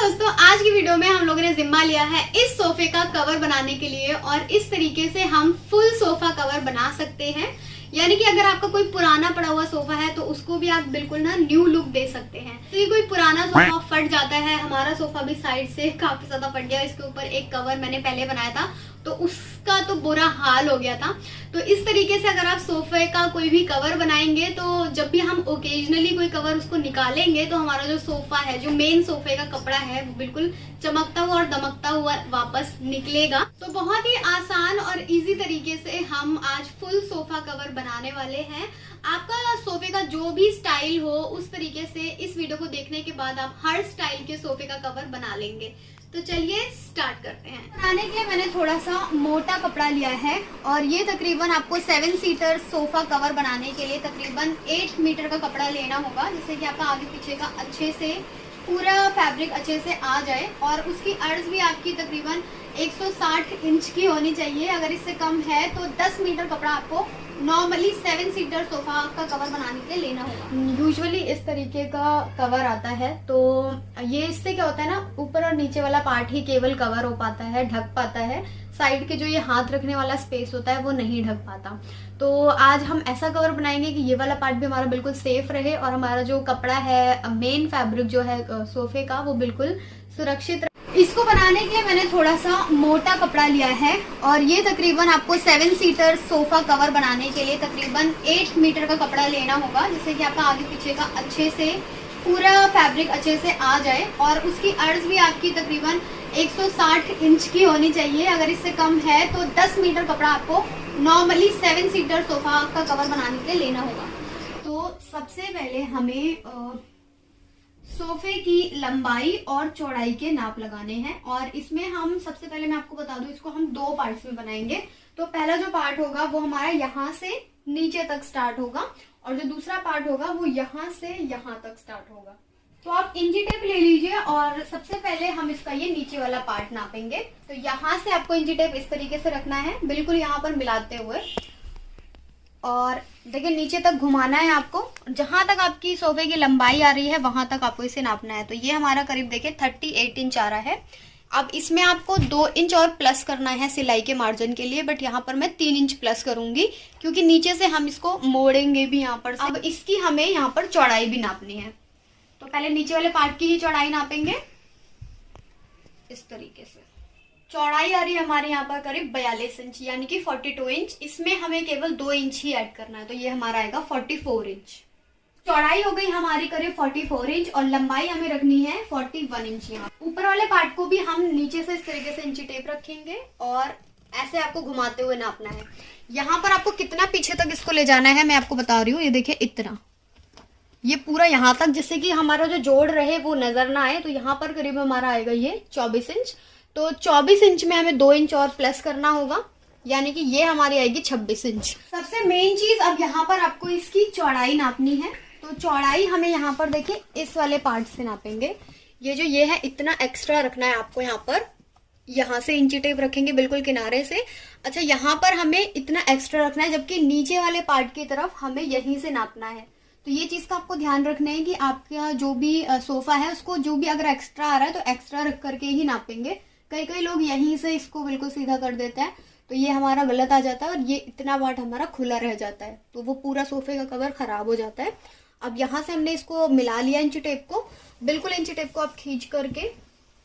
दोस्तों, आज की वीडियो में हम लोगों ने जिम्मा लिया है इस सोफे का कवर बनाने के लिए और इस तरीके से हम फुल सोफा कवर बना सकते हैं। यानी कि अगर आपका कोई पुराना पड़ा हुआ सोफा है तो उसको भी आप बिल्कुल ना न्यू लुक दे सकते हैं। तो ये कोई पुराना सोफा फट जाता है, हमारा सोफा भी साइड से काफी ज्यादा फट गया। इसके ऊपर एक कवर मैंने पहले बनाया था तो उसका तो बुरा हाल हो गया था। तो इस तरीके से अगर आप सोफे का कोई भी कवर बनाएंगे तो जब भी हम ओकेजनली कोई कवर उसको निकालेंगे तो हमारा जो सोफा है, जो मेन सोफे का कपड़ा है, वो बिल्कुल चमकता हुआ और दमकता हुआ वापस निकलेगा। तो बहुत ही आसान और इजी तरीके से हम आज फुल सोफा कवर बनाने वाले हैं। आपका सोफे का जो भी स्टाइल हो उस तरीके से इस वीडियो को देखने के बाद आप हर स्टाइल के सोफे का कवर बना लेंगे। तो चलिए स्टार्ट करते हैं। बनाने के लिए मैंने थोड़ा सा मोटा कपड़ा लिया है और ये तकरीबन आपको 7 सीटर सोफा कवर बनाने के लिए तकरीबन 8 मीटर का कपड़ा लेना होगा, जिससे कि आपका आगे पीछे का अच्छे से पूरा फैब्रिक अच्छे से आ जाए। और उसकी अर्ज भी आपकी तकरीबन 160 इंच की होनी चाहिए। अगर इससे कम है तो 10 मीटर कपड़ा आपको नॉर्मली 7 सीटर सोफा का कवर बनाने के लिए लेना होगा। यूजुअली इस तरीके का कवर आता है। तो ये इससे क्या होता है ना, ऊपर और नीचे वाला पार्ट ही केवल कवर हो पाता है, ढक पाता है। साइड के जो ये हाथ रखने वाला स्पेस होता है वो नहीं ढक पाता। तो आज हम ऐसा कवर बनाएंगे कि ये वाला पार्ट भी हमारा बिल्कुल सेफ रहे और हमारा जो कपड़ा है, मेन फैब्रिक जो है सोफे का, वो बिल्कुल सुरक्षित रहे। इसको बनाने के लिए मैंने थोड़ा सा मोटा कपड़ा लिया है और ये तकरीबन आपको 7 सीटर सोफा कवर बनाने के लिए तकरीबन 8 मीटर का कपड़ा लेना होगा, जिससे कि आपका आगे पीछे का अच्छे से पूरा फैब्रिक अच्छे से आ जाए। और उसकी अर्ज भी आपकी तकरीबन 160 इंच की होनी चाहिए। अगर इससे कम है तो 10 मीटर कपड़ा आपको नॉर्मली 7 सीटर सोफा का कवर बनाने के लिए लेना होगा। तो सबसे पहले हमें सोफे की लंबाई और चौड़ाई के नाप लगाने हैं और इसमें हम सबसे पहले मैं आपको बता दूं, इसको हम 2 पार्ट्स में बनाएंगे। तो पहला जो पार्ट होगा वो हमारा यहाँ से नीचे तक स्टार्ट होगा और जो दूसरा पार्ट होगा वो यहाँ से यहाँ तक स्टार्ट होगा। तो आप इंची टेप ले लीजिए और सबसे पहले हम इसका ये नीचे वाला पार्ट नापेंगे। तो यहाँ से आपको इंची टेप इस तरीके से रखना है, बिल्कुल यहाँ पर मिलाते हुए, और देखिए नीचे तक घुमाना है आपको। जहां तक आपकी सोफे की लंबाई आ रही है वहां तक आपको इसे नापना है। तो ये हमारा करीब देखिए 38 इंच आ रहा है। अब इसमें आपको 2 इंच और प्लस करना है सिलाई के मार्जिन के लिए, बट यहाँ पर मैं 3 इंच प्लस करूंगी क्योंकि नीचे से हम इसको मोड़ेंगे भी यहाँ पर से। अब इसकी हमें यहाँ पर चौड़ाई भी नापनी है। तो पहले नीचे वाले पार्ट की ही चौड़ाई नापेंगे इस तरीके से। चौड़ाई आ रही है हमारे यहाँ पर करीब 42 इंच यानी कि 42 इंच। इसमें हमें केवल 2 इंच ही ऐड करना है, तो ये हमारा आएगा 44 इंच। चौड़ाई हो गई हमारी करीब 44 इंच और लंबाई हमें रखनी है 41 इंच। यहाँ ऊपर वाले पार्ट को भी हम नीचे से इस तरीके से इंची टेप रखेंगे और ऐसे आपको घुमाते हुए नापना है। यहाँ पर आपको कितना पीछे तक इसको ले जाना है मैं आपको बता रही हूँ। ये देखिए इतना, ये पूरा यहाँ तक, जिससे कि हमारा जो जोड़ रहे वो नजर ना आए। तो यहाँ पर करीब हमारा आएगा ये 24 इंच। तो 24 इंच में हमें 2 इंच और प्लस करना होगा, यानी कि ये हमारी आएगी 26 इंच। सबसे मेन चीज अब यहाँ पर आपको इसकी चौड़ाई नापनी है। तो चौड़ाई हमें यहाँ पर देखिए इस वाले पार्ट से नापेंगे। ये है इतना एक्स्ट्रा रखना है आपको। यहाँ पर यहाँ से इंची टेप रखेंगे बिल्कुल किनारे से। अच्छा, यहाँ पर हमें इतना एक्स्ट्रा रखना है, जबकि नीचे वाले पार्ट की तरफ हमें यहीं से नापना है। तो ये चीज का आपको ध्यान रखना है कि आपका जो भी सोफा है उसको जो भी अगर एक्स्ट्रा आ रहा है तो एक्स्ट्रा रख करके ही नापेंगे। कई लोग यहीं से इसको बिल्कुल सीधा कर देते हैं, तो ये हमारा गलत आ जाता है और ये इतना पार्ट हमारा खुला रह जाता है, तो वो पूरा सोफे का कवर खराब हो जाता है। अब यहाँ से हमने इसको मिला लिया इंची टेप को, बिल्कुल इंची टेप को आप खींच करके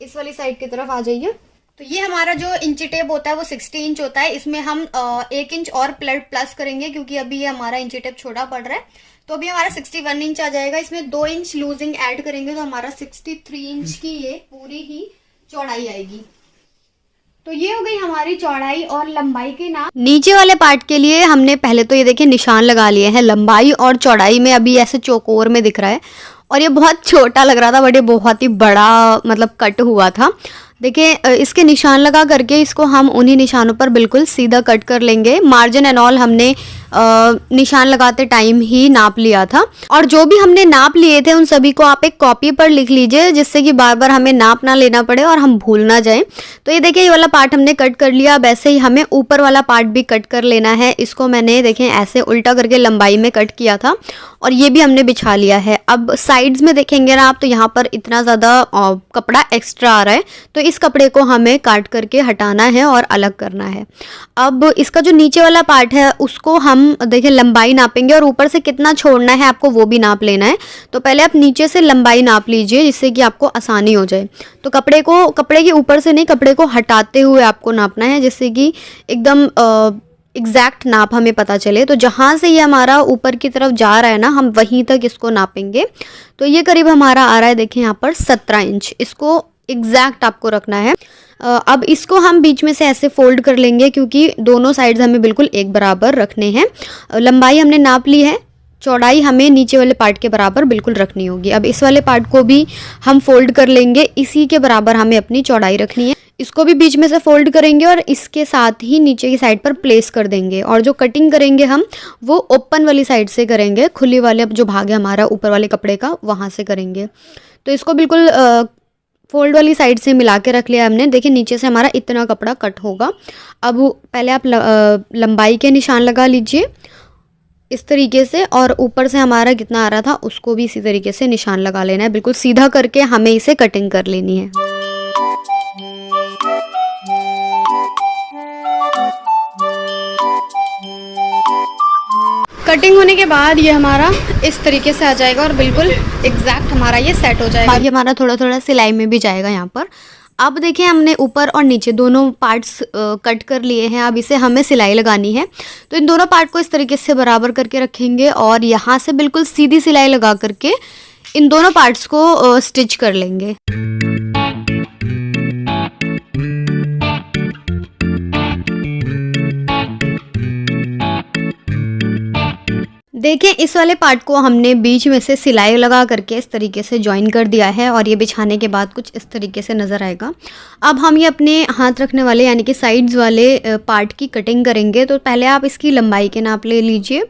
इस वाली साइड की तरफ आ जाइए। तो ये हमारा जो इंची टेप होता है वो 60 इंच होता है। इसमें हम 1 इंच और प्लस करेंगे क्योंकि अभी ये हमारा इंची टेप छोटा पड़ रहा है। तो अभी हमारा 61 इंच आ जाएगा। इसमें 2 इंच लूजिंग ऐड करेंगे तो हमारा 63 इंच की ये पूरी ही चौड़ाई आएगी। तो ये हो गई हमारी चौड़ाई और लंबाई के नाप। नीचे वाले पार्ट के लिए हमने पहले तो ये देखिए निशान लगा लिए हैं। लंबाई और चौड़ाई में अभी ऐसे चौकोर में दिख रहा है और ये बहुत छोटा लग रहा था, बट ये बहुत ही बड़ा मतलब कट हुआ था। देखिए इसके निशान लगा करके इसको हम उन्हीं निशानों पर बिल्कुल सीधा कट कर लेंगे। मार्जिन एंड ऑल हमने निशान लगाते टाइम ही नाप लिया था और जो भी हमने नाप लिए थे उन सभी को आप एक कॉपी पर लिख लीजिए, जिससे कि बार बार हमें नाप ना लेना पड़े और हम भूल ना जाएं। तो ये देखिए ये वाला पार्ट हमने कट कर लिया। अब ऐसे ही हमें ऊपर वाला पार्ट भी कट कर लेना है। इसको मैंने देखें ऐसे उल्टा करके लंबाई में कट किया था और ये भी हमने बिछा लिया है। अब साइड्स में देखेंगे ना आप, तो यहाँ पर इतना ज़्यादा कपड़ा एक्स्ट्रा आ रहा है, तो इस कपड़े को हमें काट करके हटाना है और अलग करना है। अब इसका जो नीचे वाला पार्ट है उसको हम देखिए लंबाई नापेंगे और ऊपर से कितना छोड़ना है आपको वो भी नाप लेना है। तो पहले आप नीचे से लंबाई नाप लीजिए जिससे कि आपको आसानी हो जाए। तो कपड़े के ऊपर से नहीं, कपड़े को हटाते हुए आपको नापना है, जिससे कि एकदम एग्जैक्ट नाप हमें पता चले। तो जहाँ से ये हमारा ऊपर की तरफ जा रहा है ना, हम वहीं तक इसको नापेंगे। तो ये करीब हमारा आ रहा है, देखिए यहाँ पर 17 इंच। इसको एग्जैक्ट आपको रखना है। अब इसको हम बीच में से ऐसे फोल्ड कर लेंगे क्योंकि दोनों साइड्स हमें बिल्कुल एक बराबर रखने हैं। लंबाई हमने नाप ली है, चौड़ाई हमें नीचे वाले पार्ट के बराबर बिल्कुल रखनी होगी। अब इस वाले पार्ट को भी हम फोल्ड कर लेंगे, इसी के बराबर हमें अपनी चौड़ाई रखनी है। इसको भी बीच में से फोल्ड करेंगे और इसके साथ ही नीचे की साइड पर प्लेस कर देंगे। और जो कटिंग करेंगे हम वो ओपन वाली साइड से करेंगे, खुली वाले जो भाग है हमारा ऊपर वाले कपड़े का वहाँ से करेंगे। तो इसको बिल्कुल फोल्ड वाली साइड से मिला के रख लिया हमने। देखिए नीचे से हमारा इतना कपड़ा कट होगा। अब पहले आप लंबाई के निशान लगा लीजिए इस तरीके से, और ऊपर से हमारा कितना आ रहा था उसको भी इसी तरीके से निशान लगा लेना है। बिल्कुल सीधा करके हमें इसे कटिंग कर लेनी है। कटिंग होने के बाद ये हमारा इस तरीके से आ जाएगा और बिल्कुल एग्जैक्ट हमारा ये सेट हो जाएगा। ये हमारा थोड़ा थोड़ा सिलाई में भी जाएगा यहाँ पर। अब देखिए हमने ऊपर और नीचे दोनों पार्ट्स कट कर लिए हैं। अब इसे हमें सिलाई लगानी है। तो इन दोनों पार्ट को इस तरीके से बराबर करके रखेंगे और यहाँ से बिल्कुल सीधी सिलाई लगा करके इन दोनों पार्ट्स को स्टिच कर लेंगे। देखिए इस वाले पार्ट को हमने बीच में से सिलाई लगा करके इस तरीके से ज्वाइन कर दिया है और ये बिछाने के बाद कुछ इस तरीके से नज़र आएगा। अब हम ये अपने हाथ रखने वाले यानी कि साइड्स वाले पार्ट की कटिंग करेंगे। तो पहले आप इसकी लंबाई के नाप ले लीजिए,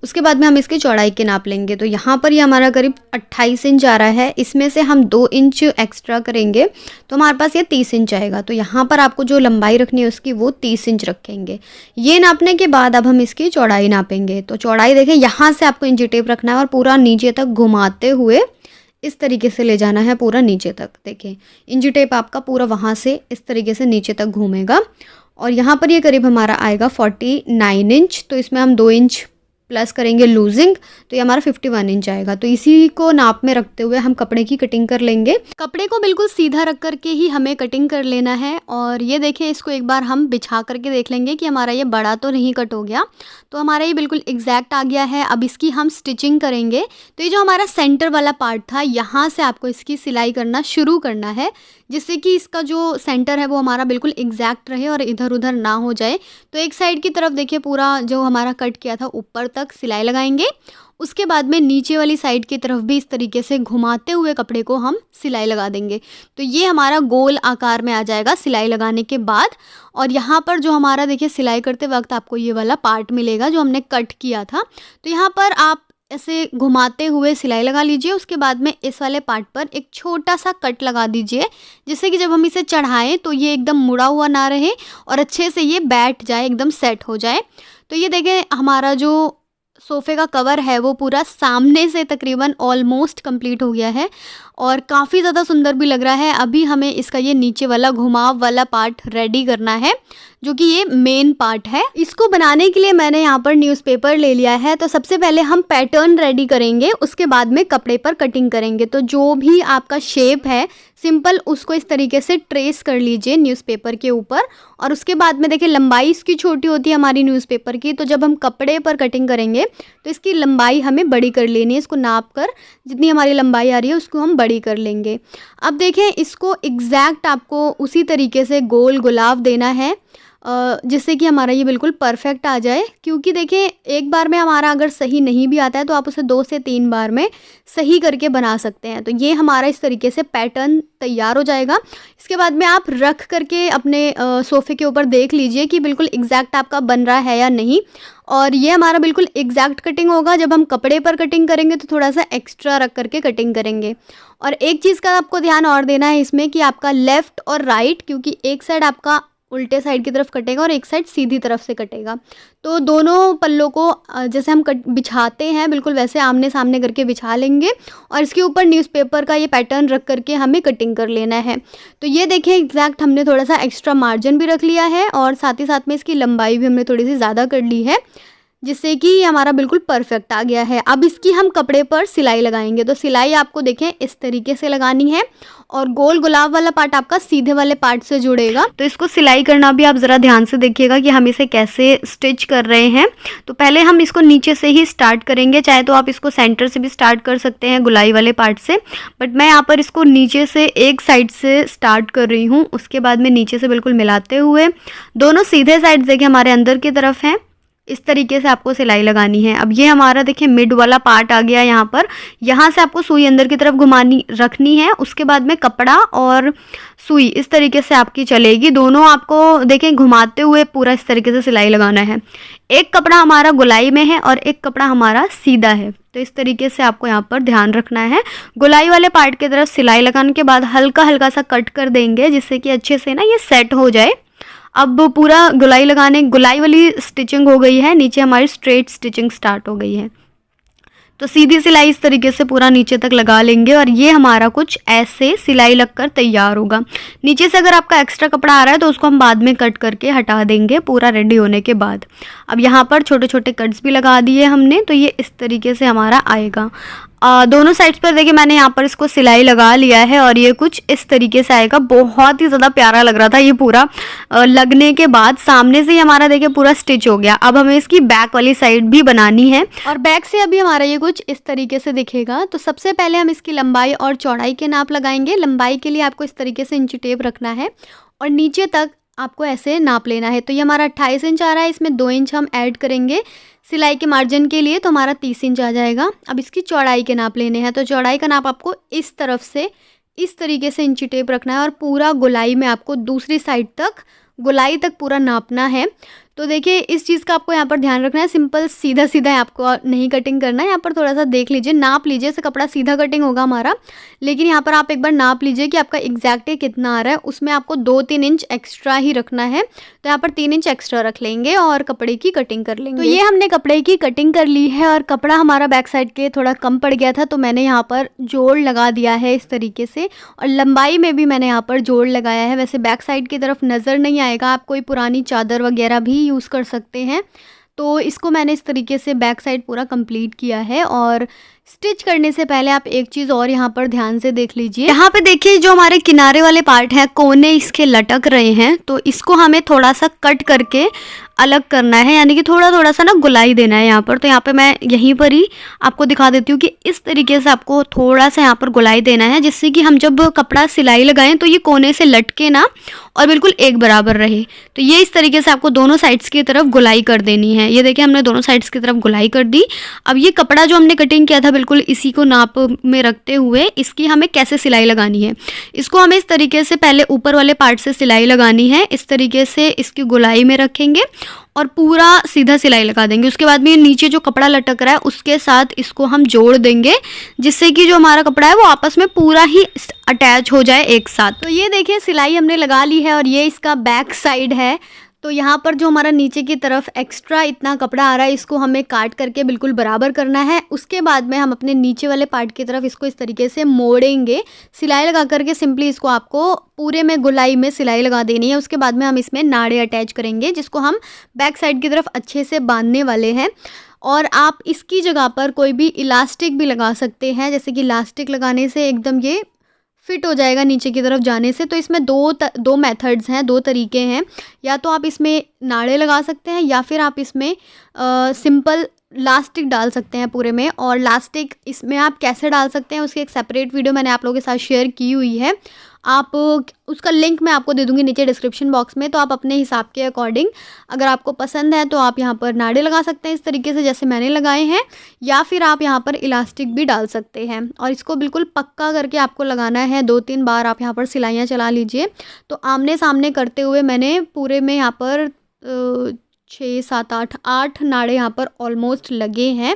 उसके बाद में हम इसकी चौड़ाई के नाप लेंगे। तो यहाँ पर ये हमारा करीब 28 इंच आ रहा है, इसमें से हम 2 इंच एक्स्ट्रा करेंगे तो हमारे पास ये 30 इंच आएगा। तो यहाँ पर आपको जो लंबाई रखनी है उसकी वो 30 इंच रखेंगे। ये नापने के बाद अब हम इसकी चौड़ाई नापेंगे। तो चौड़ाई देखें, यहाँ से आपको इंची टेप रखना है और पूरा नीचे तक घुमाते हुए इस तरीके से ले जाना है पूरा नीचे तक। देखें इंची टेप आपका पूरा वहाँ से इस तरीके से नीचे तक घूमेगा और यहाँ पर ये करीब हमारा आएगा 49 इंच। तो इसमें हम 2 इंच प्लस करेंगे लूजिंग, तो ये हमारा 51 इंच आएगा। तो इसी को नाप में रखते हुए हम कपड़े की कटिंग कर लेंगे। कपड़े को बिल्कुल सीधा रख करके ही हमें कटिंग कर लेना है। और ये देखें, इसको एक बार हम बिछा करके देख लेंगे कि हमारा ये बड़ा तो नहीं कट हो गया। तो हमारा ये बिल्कुल एग्जैक्ट आ गया है। अब इसकी हम स्टिचिंग करेंगे। तो ये जो हमारा सेंटर वाला पार्ट था, यहाँ से आपको इसकी सिलाई करना शुरू करना है, जिससे कि इसका जो सेंटर है वो हमारा बिल्कुल एग्जैक्ट रहे और इधर उधर ना हो जाए। तो एक साइड की तरफ देखिए पूरा जो हमारा कट किया था ऊपर तक सिलाई लगाएंगे। उसके बाद में नीचे वाली साइड की तरफ भी इस तरीके से घुमाते हुए कपड़े को हम सिलाई लगा देंगे। तो ये हमारा गोल आकार में आ जाएगा सिलाई लगाने के बाद। और यहाँ पर जो हमारा देखिए सिलाई करते वक्त आपको ये वाला पार्ट मिलेगा जो हमने कट किया था। तो यहाँ पर आप ऐसे घुमाते हुए सिलाई लगा लीजिए। उसके बाद में इस वाले पार्ट पर एक छोटा सा कट लगा दीजिए, जिससे कि जब हम इसे चढ़ाएं तो ये एकदम मुड़ा हुआ ना रहे और अच्छे से ये बैठ जाए, एकदम सेट हो जाए। तो ये देखें हमारा जो सोफ़े का कवर है वो पूरा सामने से तकरीबन ऑलमोस्ट कंप्लीट हो गया है और काफ़ी ज़्यादा सुंदर भी लग रहा है। अभी हमें इसका ये नीचे वाला घुमाव वाला पार्ट रेडी करना है, जो कि ये मेन पार्ट है। इसको बनाने के लिए मैंने यहाँ पर न्यूज़पेपर ले लिया है। तो सबसे पहले हम पैटर्न रेडी करेंगे, उसके बाद में कपड़े पर कटिंग करेंगे। तो जो भी आपका शेप है सिंपल, उसको इस तरीके से ट्रेस कर लीजिए न्यूज़पेपर के ऊपर। और उसके बाद में देखिए लंबाई इसकी छोटी होती है हमारी न्यूज़पेपर की, तो जब हम कपड़े पर कटिंग करेंगे तो इसकी लंबाई हमें बड़ी कर लेनी है। इसको नाप कर जितनी हमारी लंबाई आ रही है उसको हम बड़ी कर लेंगे। अब देखें इसको एग्जैक्ट आपको उसी तरीके से गोल गुलाब देना है जिससे कि हमारा ये बिल्कुल परफेक्ट आ जाए। क्योंकि देखें एक बार में हमारा अगर सही नहीं भी आता है तो आप उसे 2 से 3 बार में सही करके बना सकते हैं। तो ये हमारा इस तरीके से पैटर्न तैयार हो जाएगा। इसके बाद में आप रख करके अपने सोफ़े के ऊपर देख लीजिए कि बिल्कुल एग्जैक्ट आपका बन रहा है या नहीं। और ये हमारा बिल्कुल एग्जैक्ट कटिंग होगा। जब हम कपड़े पर कटिंग करेंगे तो थोड़ा सा एक्स्ट्रा रख करके कटिंग करेंगे। और एक चीज़ का आपको ध्यान और देना है इसमें कि आपका लेफ़्ट और राइट, क्योंकि एक साइड आपका उल्टे साइड की तरफ कटेगा और एक साइड सीधी तरफ से कटेगा। तो दोनों पल्लों को जैसे हम बिछाते हैं बिल्कुल वैसे आमने सामने करके बिछा लेंगे और इसके ऊपर न्यूज़पेपर का ये पैटर्न रख करके हमें कटिंग कर लेना है। तो ये देखिए एग्जैक्ट हमने थोड़ा सा एक्स्ट्रा मार्जिन भी रख लिया है और साथ ही साथ में इसकी लंबाई भी हमने थोड़ी सी ज़्यादा कर ली है, जिससे कि हमारा बिल्कुल परफेक्ट आ गया है। अब इसकी हम कपड़े पर सिलाई लगाएंगे। तो सिलाई आपको देखें इस तरीके से लगानी है और गोल गुलाब वाला पार्ट आपका सीधे वाले पार्ट से जुड़ेगा। तो इसको सिलाई करना भी आप ज़रा ध्यान से देखिएगा कि हम इसे कैसे स्टिच कर रहे हैं। तो पहले हम इसको नीचे से ही स्टार्ट करेंगे, चाहे तो आप इसको सेंटर से भी स्टार्ट कर सकते हैं गुलाई वाले पार्ट से, बट मैं यहाँ पर इसको नीचे से एक साइड से स्टार्ट कर रही हूँ। उसके बाद में नीचे से बिल्कुल मिलाते हुए दोनों सीधे साइड देखिए हमारे अंदर की तरफ हैं, इस तरीके से आपको सिलाई लगानी है। अब ये हमारा देखिए मिड वाला पार्ट आ गया यहाँ पर, यहाँ से आपको सुई अंदर की तरफ घुमानी रखनी है। उसके बाद में कपड़ा और सुई इस तरीके से आपकी चलेगी, दोनों आपको देखें घुमाते हुए पूरा इस तरीके से सिलाई लगाना है। एक कपड़ा हमारा गुलाई में है और एक कपड़ा हमारा सीधा है, तो इस तरीके से आपको यहाँ पर ध्यान रखना है। गुलाई वाले पार्ट की तरफ सिलाई लगाने के बाद हल्का हल्का सा कट कर देंगे, जिससे कि अच्छे से ना ये सेट हो जाए। अब पूरा गुलाई वाली स्टिचिंग हो गई है, नीचे हमारी स्ट्रेट स्टिचिंग स्टार्ट हो गई है। तो सीधी सिलाई इस तरीके से पूरा नीचे तक लगा लेंगे और ये हमारा कुछ ऐसे सिलाई लगकर तैयार होगा। नीचे से अगर आपका एक्स्ट्रा कपड़ा आ रहा है तो उसको हम बाद में कट करके हटा देंगे पूरा रेडी होने के बाद। अब यहाँ पर छोटे छोटे कट्स भी लगा दिए हमने, तो ये इस तरीके से हमारा आएगा। दोनों साइड्स पर देखिए मैंने यहाँ पर इसको सिलाई लगा लिया है और ये कुछ इस तरीके से आएगा। बहुत ही ज़्यादा प्यारा लग रहा था ये पूरा लगने के बाद। सामने से ही हमारा देखिए पूरा स्टिच हो गया। अब हमें इसकी बैक वाली साइड भी बनानी है और बैक से अभी हमारा ये कुछ इस तरीके से दिखेगा। तो सबसे पहले हम इसकी लंबाई और चौड़ाई के नाप लगाएंगे। लंबाई के लिए आपको इस तरीके से इंची टेप रखना है और नीचे तक आपको ऐसे नाप लेना है। तो ये हमारा 28 इंच आ रहा है, इसमें 2 इंच हम ऐड करेंगे सिलाई के मार्जिन के लिए, तो हमारा 30 इंच आ जाएगा। अब इसकी चौड़ाई के नाप लेने हैं। तो चौड़ाई का नाप आपको इस तरफ से इस तरीके से इंची टेप रखना है और पूरा गुलाई में आपको दूसरी साइड तक गुलाई तक पूरा नापना है। तो देखिए इस चीज़ का आपको यहाँ पर ध्यान रखना है, सिंपल सीधा सीधा आपको नहीं कटिंग करना है। यहाँ पर थोड़ा सा देख लीजिए, नाप लीजिए, से कपड़ा सीधा कटिंग होगा हमारा, लेकिन यहाँ पर आप एक बार नाप लीजिए कि आपका एग्जैक्ट कितना आ रहा है। उसमें आपको 2-3 इंच एक्स्ट्रा ही रखना है, तो यहाँ पर 3 इंच एक्स्ट्रा रख लेंगे और कपड़े की कटिंग कर लेंगे। तो ये हमने कपड़े की कटिंग कर ली है और कपड़ा हमारा बैक साइड के थोड़ा कम पड़ गया था, तो मैंने यहाँ पर जोड़ लगा दिया है इस तरीके से, और लंबाई में भी मैंने यहाँ पर जोड़ लगाया है। वैसे बैक साइड की तरफ नज़र नहीं आएगा, आप कोई पुरानी चादर वगैरह भी यूज़ कर सकते हैं। तो इसको मैंने इस तरीके से बैक साइड पूरा कंप्लीट किया है। और स्टिच करने से पहले आप एक चीज़ और यहाँ पर ध्यान से देख लीजिए, यहाँ पे देखिए जो हमारे किनारे वाले पार्ट हैं, कोने इसके लटक रहे हैं, तो इसको हमें थोड़ा सा कट करके अलग करना है, यानी कि थोड़ा थोड़ा सा ना गुलाई देना है यहाँ पर। तो यहाँ पे मैं यहीं पर ही आपको दिखा देती हूँ कि इस तरीके से आपको थोड़ा सा यहाँ पर गुलाई देना है, जिससे कि हम जब कपड़ा सिलाई लगाएं तो ये कोने से लटके ना और बिल्कुल एक बराबर रहे। तो ये इस तरीके से आपको दोनों साइड्स की तरफ गुलाई कर देनी है। ये देखिए हमने दोनों साइड्स की तरफ गुलाई कर दी। अब ये कपड़ा जो हमने कटिंग किया था बिल्कुल इसी को नाप में रखते हुए इसकी हमें कैसे सिलाई लगानी है, इसको हमें इस तरीके से पहले ऊपर वाले पार्ट से सिलाई लगानी है। इस तरीके से इसकी गुलाई में रखेंगे और पूरा सीधा सिलाई लगा देंगे। उसके बाद में नीचे जो कपड़ा लटक रहा है उसके साथ इसको हम जोड़ देंगे, जिससे कि जो हमारा कपड़ा है वो आपस में पूरा ही अटैच हो जाए एक साथ। तो ये देखिए सिलाई हमने लगा ली है और ये इसका बैक साइड है। तो यहाँ पर जो हमारा नीचे की तरफ एक्स्ट्रा इतना कपड़ा आ रहा है इसको हमें काट करके बिल्कुल बराबर करना है। उसके बाद में हम अपने नीचे वाले पार्ट की तरफ इसको इस तरीके से मोड़ेंगे, सिलाई लगा करके सिंपली इसको आपको पूरे में गुलाई में सिलाई लगा देनी है। उसके बाद में हम इसमें नाड़े अटैच करेंगे, जिसको हम बैक साइड की तरफ अच्छे से बांधने वाले हैं। और आप इसकी जगह पर कोई भी इलास्टिक भी लगा सकते हैं, जैसे कि इलास्टिक लगाने से एकदम ये फिट हो जाएगा नीचे की तरफ जाने से। तो इसमें दो मेथड्स हैं, 2 तरीके हैं। या तो आप इसमें नाड़े लगा सकते हैं या फिर आप इसमें सिंपल लास्टिक डाल सकते हैं पूरे में। और लास्टिक इसमें आप कैसे डाल सकते हैं उसकी एक सेपरेट वीडियो मैंने आप लोगों के साथ शेयर की हुई है, आप उसका लिंक मैं आपको दे दूंगी नीचे डिस्क्रिप्शन बॉक्स में। तो आप अपने हिसाब के अकॉर्डिंग अगर आपको पसंद है तो आप यहाँ पर नाड़े लगा सकते हैं इस तरीके से जैसे मैंने लगाए हैं, या फिर आप यहाँ पर इलास्टिक भी डाल सकते हैं। और इसको बिल्कुल पक्का करके आपको लगाना है, 2-3 बार आप यहाँ पर सिलाइयाँ चला लीजिए। तो आमने सामने करते हुए मैंने पूरे में यहाँ पर 6, 7, 8 नाड़े यहाँ पर ऑलमोस्ट लगे हैं।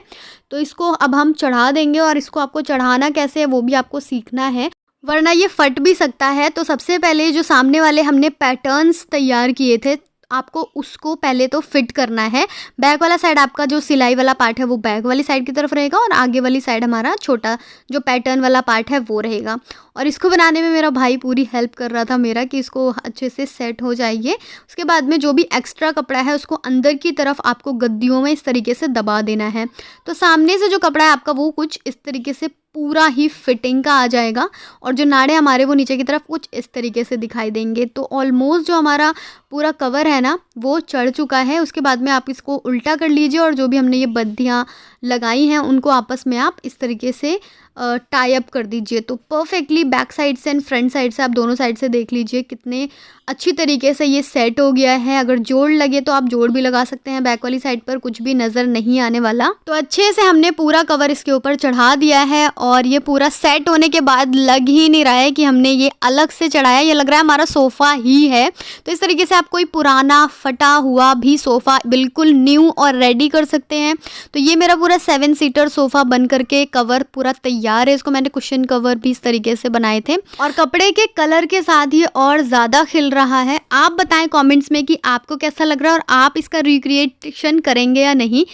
तो इसको अब हम चढ़ा देंगे और इसको आपको चढ़ाना कैसे है वो भी आपको सीखना है। वरना ये फट भी सकता है। तो सबसे पहले जो सामने वाले हमने पैटर्न्स तैयार किए थे, आपको उसको पहले तो फिट करना है। बैक वाला साइड आपका जो सिलाई वाला पार्ट है वो बैक वाली साइड की तरफ रहेगा और आगे वाली साइड हमारा छोटा जो पैटर्न वाला पार्ट है वो रहेगा। और इसको बनाने में मेरा भाई पूरी हेल्प कर रहा था मेरा कि इसको अच्छे से सेट हो जाइए। उसके बाद में जो भी एक्स्ट्रा कपड़ा है उसको अंदर की तरफ आपको गद्दियों में इस तरीके से दबा देना है। तो सामने से जो कपड़ा है आपका वो कुछ इस तरीके से पूरा ही फिटिंग का आ जाएगा और जो नाड़े हमारे वो नीचे की तरफ कुछ इस तरीके से दिखाई देंगे। तो ऑलमोस्ट जो हमारा पूरा कवर है ना वो चढ़ चुका है। उसके बाद में आप इसको उल्टा कर लीजिए और जो भी हमने ये बद्दियाँ लगाई हैं उनको आपस में आप इस तरीके से टाई अप कर दीजिए। तो परफेक्टली बैक साइड से एंड फ्रंट साइड से आप दोनों साइड से देख लीजिए कितने अच्छी तरीके से ये सेट हो गया है। अगर जोड़ लगे तो आप जोड़ भी लगा सकते हैं, बैक वाली साइड पर कुछ भी नज़र नहीं आने वाला। तो अच्छे से हमने पूरा कवर इसके ऊपर चढ़ा दिया है और ये पूरा सेट होने के बाद लग ही नहीं रहा है कि हमने ये अलग से चढ़ाया, ये लग रहा है हमारा सोफ़ा ही है। तो इस तरीके से आप कोई पुराना फटा हुआ भी सोफ़ा बिल्कुल न्यू और रेडी कर सकते हैं। तो ये मेरा पूरा 7 सीटर सोफ़ा बन करके कवर पूरा तैयार है। इसको मैंने कुशन कवर भी इस तरीके से बनाए थे और कपड़े के कलर के साथ ये और ज़्यादा खिल रहा है। आप बताएं कमेंट्स में कि आपको कैसा लग रहा है और आप इसका रिक्रिएशन करेंगे या नहीं।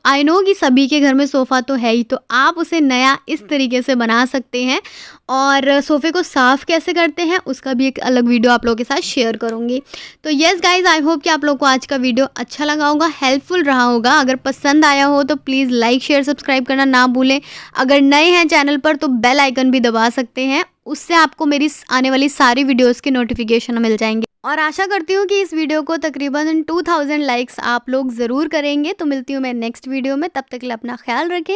आई नो कि सभी के घर में सोफ़ा तो है ही, तो आप उसे नया इस तरीके से बना सकते हैं। और सोफ़े को साफ़ कैसे करते हैं उसका भी एक अलग वीडियो आप लोगों के साथ शेयर करूँगी। तो येस गाइज, आई होप कि आप लोगों को आज का वीडियो अच्छा लगा होगा, हेल्पफुल रहा होगा। अगर पसंद आया हो तो प्लीज़ लाइक शेयर सब्सक्राइब करना ना भूलें। अगर नए हैं चैनल पर तो बेल आइकन भी दबा सकते हैं, उससे आपको मेरी आने वाली सारी वीडियोस के नोटिफिकेशन मिल जाएंगे। और आशा करती हूँ कि इस वीडियो को तकरीबन 2000 लाइक्स आप लोग ज़रूर करेंगे। तो मिलती हूँ मैं नेक्स्ट वीडियो में, तब तक के लिए अपना ख्याल रखें।